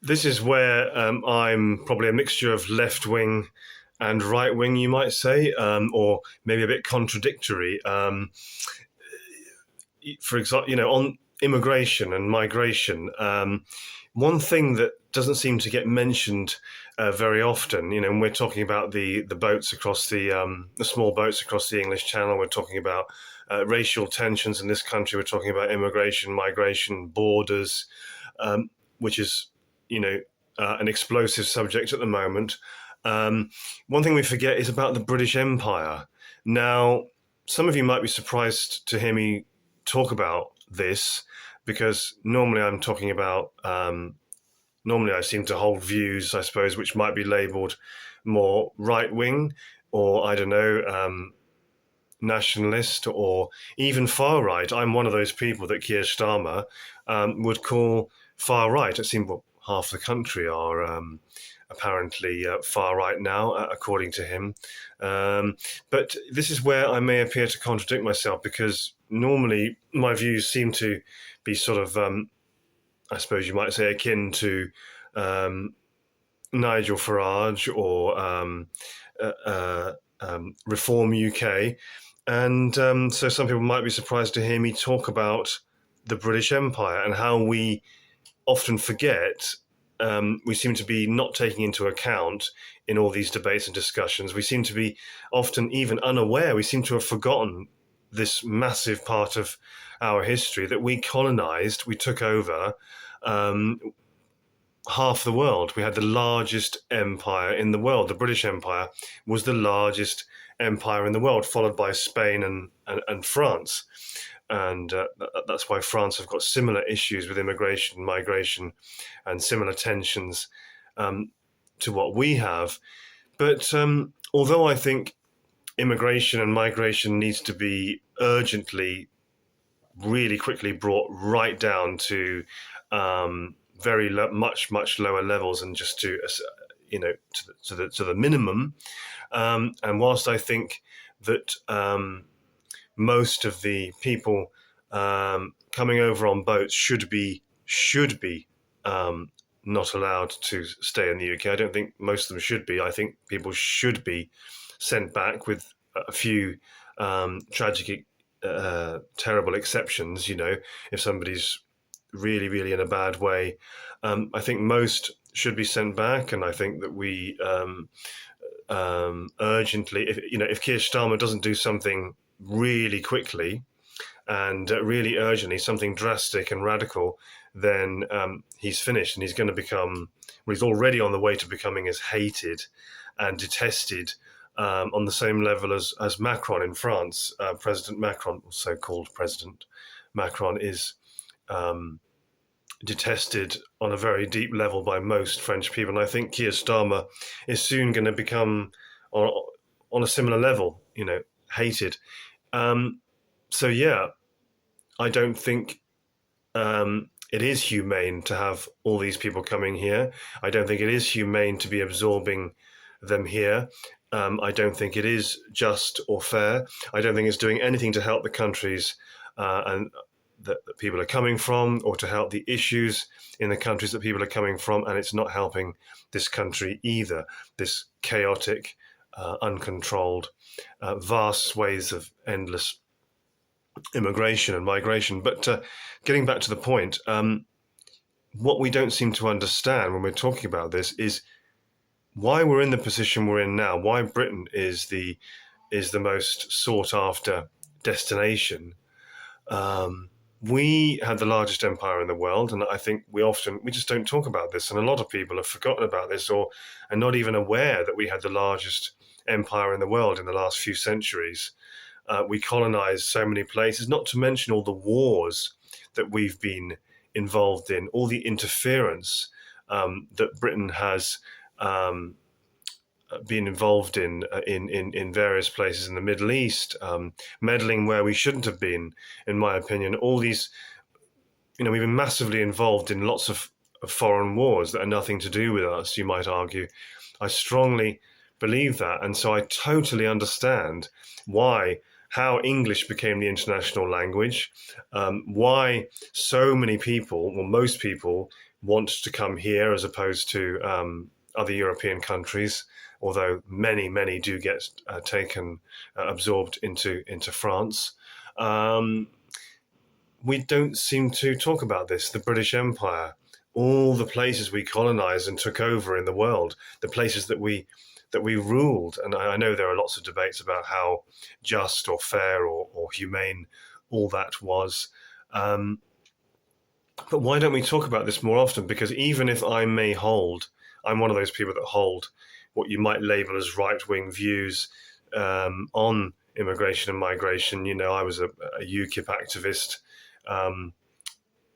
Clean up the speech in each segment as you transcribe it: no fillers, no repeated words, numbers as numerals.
This is where I'm probably a mixture of left wing and right wing, you might say, or maybe a bit contradictory. For example, on immigration and migration, one thing that doesn't seem to get mentioned very often, when we're talking about the boats across the small boats across the English Channel, we're talking about racial tensions in this country, we're talking about immigration, migration, borders, which is, an explosive subject at the moment. One thing we forget is about the British Empire. Now, some of you might be surprised to hear me talk about this because normally I'm talking about normally I seem to hold views, I suppose, which might be labelled more right wing or I don't know, nationalist or even far right. I'm one of those people that Keir Starmer would call far right. It seems well, half the country are apparently far right now, according to him. But this is where I may appear to contradict myself because normally my views seem to be sort of, I suppose you might say, akin to Nigel Farage or Reform UK. And so some people might be surprised to hear me talk about the British Empire and how we often forget. We seem to be not taking into account in all these debates and discussions. We seem to be often even unaware. We seem to have forgotten this massive part of our history that we colonized, we took over half the world. We had the largest empire in the world. The British Empire was the largest empire in the world, followed by Spain and France. And that's why France have got similar issues with immigration, migration, and similar tensions to what we have. But although I think immigration and migration needs to be urgently, really quickly brought right down to much lower levels and just to to the minimum. And whilst I think that most of the people coming over on boats should be not allowed to stay in the UK. I don't think most of them should be. I think people should be sent back with a few tragic, terrible exceptions. If somebody's really in a bad way, I think most should be sent back, and I think that we urgently, if Keir Starmer doesn't do something really quickly and really urgently, something drastic and radical, then he's finished and he's going to become, well, he's already on the way to becoming as hated and detested on the same level as Macron in France. President Macron, so-called President Macron, is detested on a very deep level by most French people. And I think Keir Starmer is soon going to become on a similar level, hated. So yeah, I don't think it is humane to have all these people coming here. I don't think it is humane to be absorbing them here. I don't think it is just or fair. I don't think it's doing anything to help the countries and that people are coming from, or to help the issues in the countries that people are coming from, and it's not helping this country either. This chaotic, uncontrolled, vast swathes of endless immigration and migration. But getting back to the point, what we don't seem to understand when we're talking about this is why we're in the position we're in now, why Britain is the most sought after destination. We had the largest empire in the world, and I think we just don't talk about this, and a lot of people have forgotten about this or are not even aware that we had the largest empire in the world in the last few centuries. We colonized so many places, not to mention all the wars that we've been involved in, all the interference that Britain has been involved in various places in the Middle East, meddling where we shouldn't have been, in my opinion. All these, we've been massively involved in lots of foreign wars that are nothing to do with us, you might argue. I strongly believe that. And so I totally understand why how English became the international language, why so many people, well, most people, want to come here as opposed to other European countries, although many do get absorbed into France. Um, we don't seem to talk about this. The British Empire, all the places we colonized and took over in the world, the places that we ruled. And I know there are lots of debates about how just or fair or humane all that was. Um, but why don't we talk about this more often? Because even if I'm one of those people that hold what you might label as right-wing views on immigration and migration. I was a UKIP activist.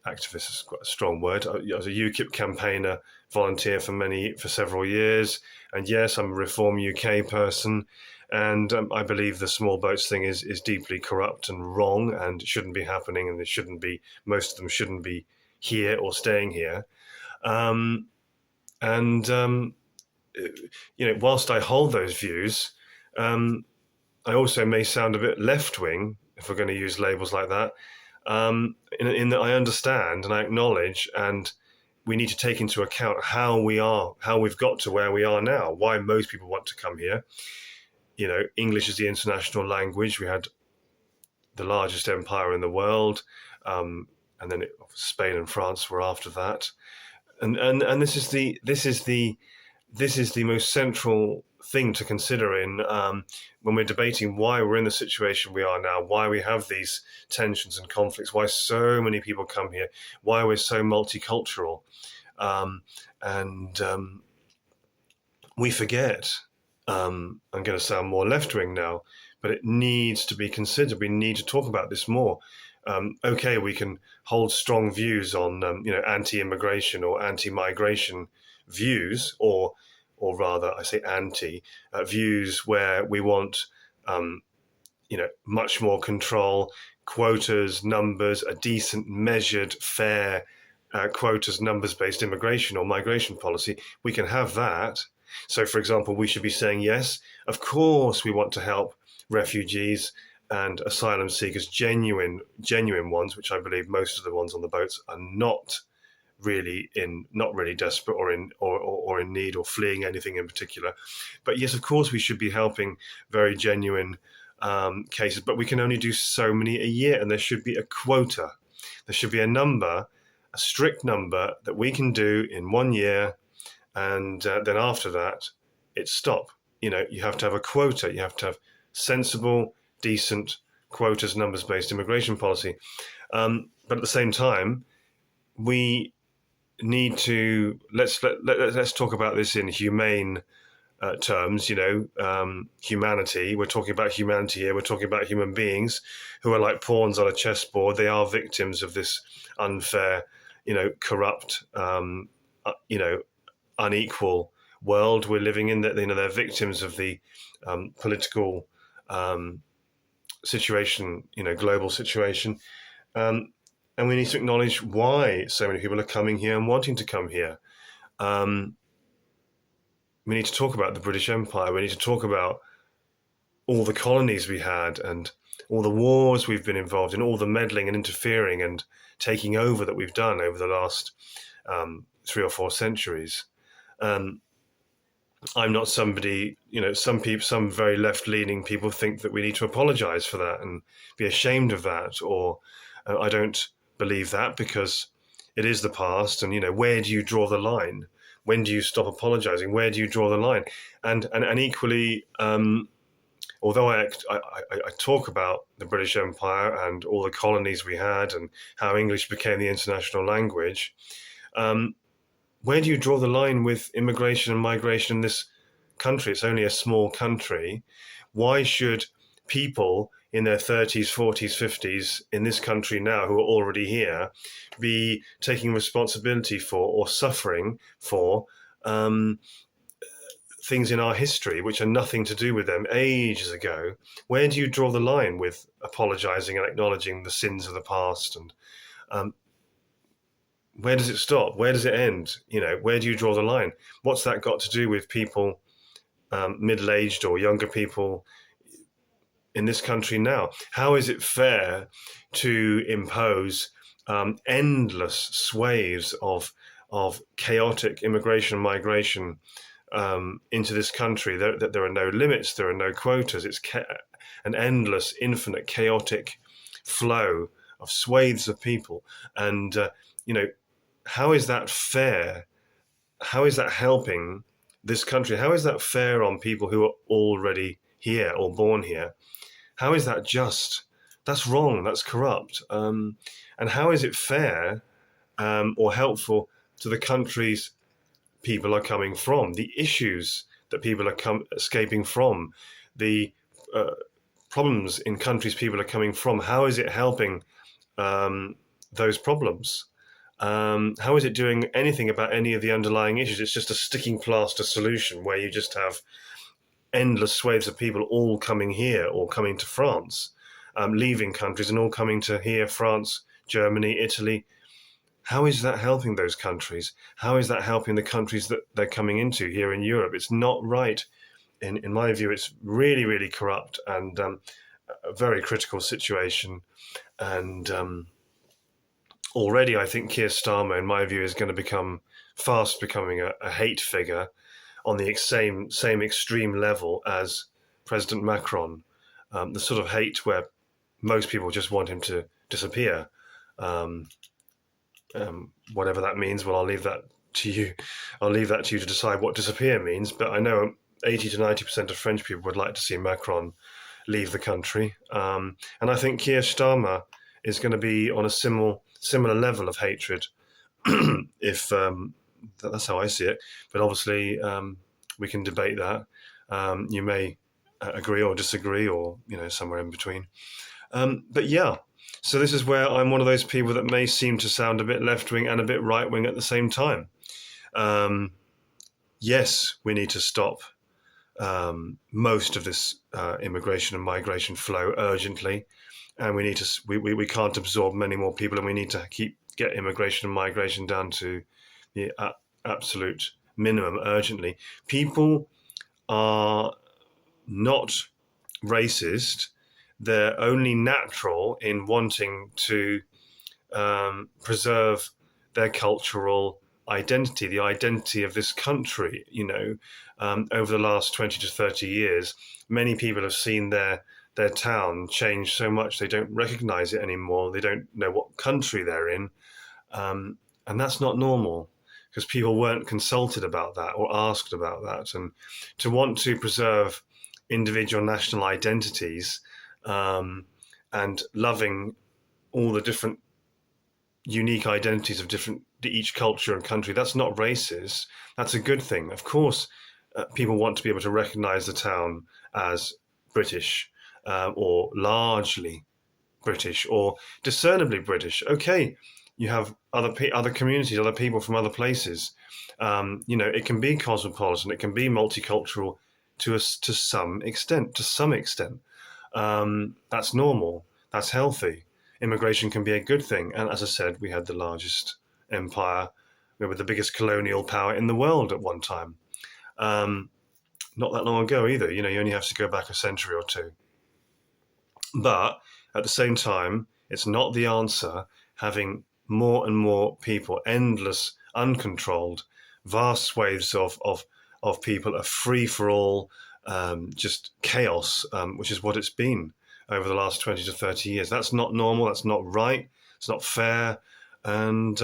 Activist is quite a strong word. I was a UKIP campaigner, volunteer for several years, and yes, I'm a Reform UK person, and I believe the small boats thing is deeply corrupt and wrong, and shouldn't be happening, and most of them shouldn't be here or staying here. Um, and whilst I hold those views, I also may sound a bit left wing if we're going to use labels like that. In that I understand and I acknowledge, and we need to take into account how we've got to where we are now, why most people want to come here. English is the international language. We had the largest empire in the world, and then Spain and France were after that. And this is the most central thing to consider when we're debating why we're in the situation we are now, why we have these tensions and conflicts, why so many people come here, why we're so multicultural. And we forget, I'm going to sound more left-wing now, but it needs to be considered. We need to talk about this more. Okay, we can hold strong views on anti-immigration or anti-migration views, or rather, I say anti views where we want much more control, quotas, numbers, a decent, measured, fair quotas, numbers-based immigration or migration policy. We can have that. So, for example, we should be saying, yes, of course we want to help refugees and asylum seekers, genuine ones, which I believe most of the ones on the boats are not really desperate or in need or fleeing anything in particular. But yes, of course, we should be helping very genuine cases, but we can only do so many a year, and there should be a quota. There should be a strict number that we can do in 1 year, and then after that, it's stop. You have to have a quota. You have to have sensible, decent quotas, numbers-based immigration policy. But at the same time, we need to let's talk about this in humane terms. Humanity. We're talking about humanity here. We're talking about human beings who are like pawns on a chessboard. They are victims of this unfair, corrupt, unequal world we're living in. That they're victims of the political situation, global situation. And we need to acknowledge why so many people are coming here and wanting to come here. We need to talk about the British Empire. We need to talk about all the colonies we had and all the wars we've been involved in, all the meddling and interfering and taking over that we've done over the last 3 or 4 centuries. I'm not somebody, some very left-leaning people think that we need to apologize for that and be ashamed of that, or I don't believe that, because it is the past, and where do you draw the line? When do you stop apologizing? Where do you draw the line? And equally, although I talk about the British Empire and all the colonies we had and how English became the international language, where do you draw the line with immigration and migration in this country? It's only a small country. Why should people in their 30s, 40s, 50s in this country now who are already here be taking responsibility for or suffering for things in our history which are nothing to do with them ages ago? Where do you draw the line with apologizing and acknowledging the sins of the past? And where does it stop? Where does it end? Where do you draw the line? What's that got to do with people, middle-aged or younger people, in this country now. How is it fair to impose endless swathes of chaotic immigration and migration into this country? There are no limits, there are no quotas. It's an endless, infinite, chaotic flow of swathes of people. And, how is that fair? How is that helping this country? How is that fair on people who are already here or born here? How is that just? That's wrong. That's corrupt. And how is it fair or helpful to the countries people are coming from, the issues that people are escaping from, the problems in countries people are coming from? How is it helping those problems? How is it doing anything about any of the underlying issues? It's just a sticking plaster solution where you just have endless swathes of people all coming here or coming to France, leaving countries and all coming to here, France, Germany, Italy. How is that helping those countries? How is that helping the countries that they're coming into here in Europe? It's not right. In my view, it's really, really corrupt and a very critical situation. And already, I think Keir Starmer, in my view, is going to becoming a hate figure on the same extreme level as President Macron. The sort of hate where most people just want him to disappear. Whatever that means, well, I'll leave that to you. I'll leave that to you to decide what disappear means. But I know 80 to 90% of French people would like to see Macron leave the country. And I think Keir Starmer is going to be on a similar level of hatred, if that's how I see it. But obviously, we can debate that. You may agree or disagree, or somewhere in between. But yeah. So this is where I'm one of those people that may seem to sound a bit left-wing and a bit right-wing at the same time. Yes, we need to stop most of this immigration and migration flow urgently, and we can't absorb many more people, and we need to get immigration and migration down to the absolute minimum urgently. People are not racist. They're only natural in wanting to preserve their cultural identity, the identity of this country. Over the last 20 to 30 years, many people have seen their town change so much they don't recognize it anymore. They don't know what country they're in. And that's not normal, because people weren't consulted about that or asked about that. And to want to preserve individual national identities and loving all the different unique identities of each culture and country, that's not racist. That's a good thing. Of course, people want to be able to recognize the town as British, or largely British, or discernibly British. Okay, you have other communities, other people from other places. It can be cosmopolitan, it can be multicultural to some extent. That's normal. That's healthy. Immigration can be a good thing. And as I said, we had the largest empire. We were the biggest colonial power in the world at one time. Not that long ago either. You only have to go back a century or two. But at the same time, it's not the answer having more and more people, endless, uncontrolled, vast swathes of people, a free-for-all, just chaos, which is what it's been over the last 20 to 30 years. That's not normal. That's not right. It's not fair. And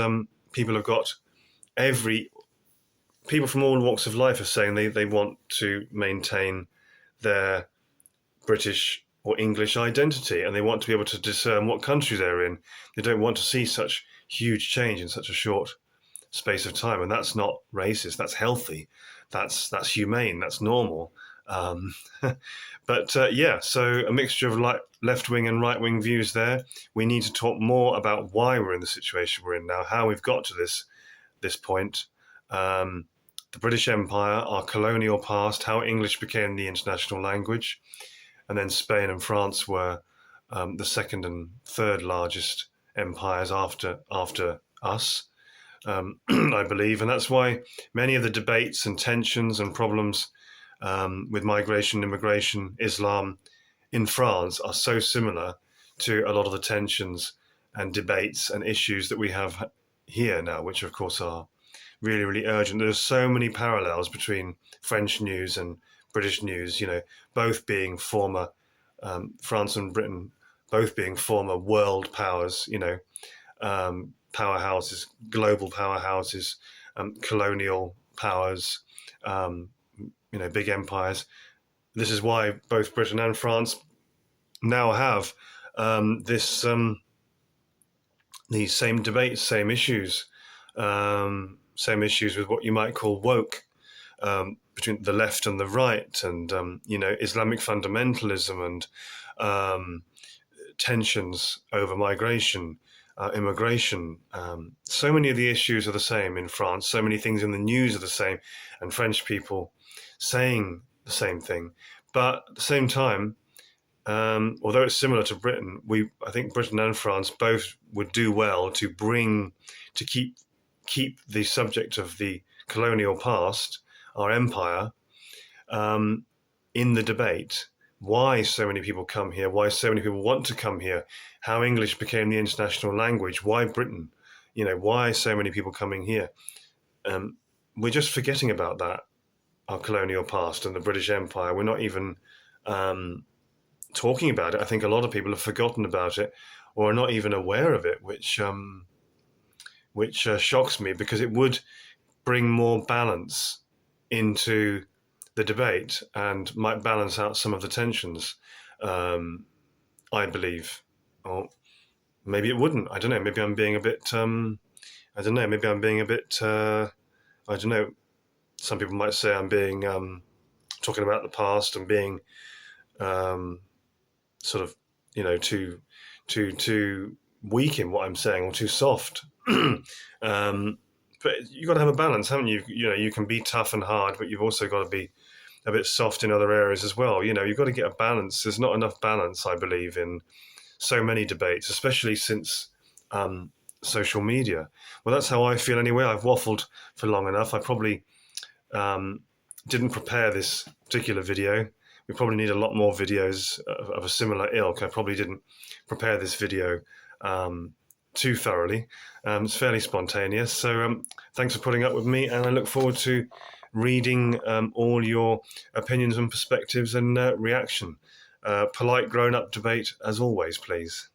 people have got people from all walks of life are saying they want to maintain their British or English identity, and they want to be able to discern what country they're in. They don't want to see such huge change in such a short space of time. And that's not racist. That's healthy. That's humane. That's normal. So a mixture of left-wing and right-wing views there. We need to talk more about why we're in the situation we're in now, how we've got to this point. The British Empire, our colonial past, how English became the international language, and then Spain and France were the second and third largest empires after us, I believe. And that's why many of the debates and tensions and problems with migration, immigration, Islam in France are so similar to a lot of the tensions and debates and issues that we have here now, which of course are really, really urgent. There's so many parallels between French news and British news, both being former, France and Britain, both being former world powers, powerhouses, global powerhouses, colonial powers, big empires. This is why both Britain and France now have these same debates, same issues with what you might call woke, between the left and the right, and Islamic fundamentalism and tensions over migration, immigration. So many of the issues are the same in France. So many things in the news are the same, and French people saying the same thing. But at the same time, although it's similar to Britain, I think Britain and France both would do well to keep the subject of the colonial past, our empire, in the debate. Why so many people come here? Why so many people want to come here? How English became the international language? Why Britain? Why so many people coming here? We're just forgetting about that, our colonial past and the British Empire. We're not even talking about it. I think a lot of people have forgotten about it or are not even aware of it, which shocks me, because it would bring more balance into the debate and might balance out some of the tensions, I believe. Or maybe it wouldn't. I don't know. Maybe I'm being a bit, maybe I'm being a bit, I don't know. Some people might say I'm being, talking about the past and being sort of, too weak in what I'm saying, or too soft. But you've got to have a balance, haven't you? You can be tough and hard, but you've also got to be a bit soft in other areas as well. You've got to get a balance. There's not enough balance, I believe, in so many debates, especially since social media. Well, that's how I feel anyway. I've waffled for long enough. I probably didn't prepare this particular video. We probably need a lot more videos of a similar ilk. I probably didn't prepare this video too thoroughly. It's fairly spontaneous. So thanks for putting up with me, and I look forward to reading all your opinions and perspectives and reaction. Polite grown-up debate as always, please.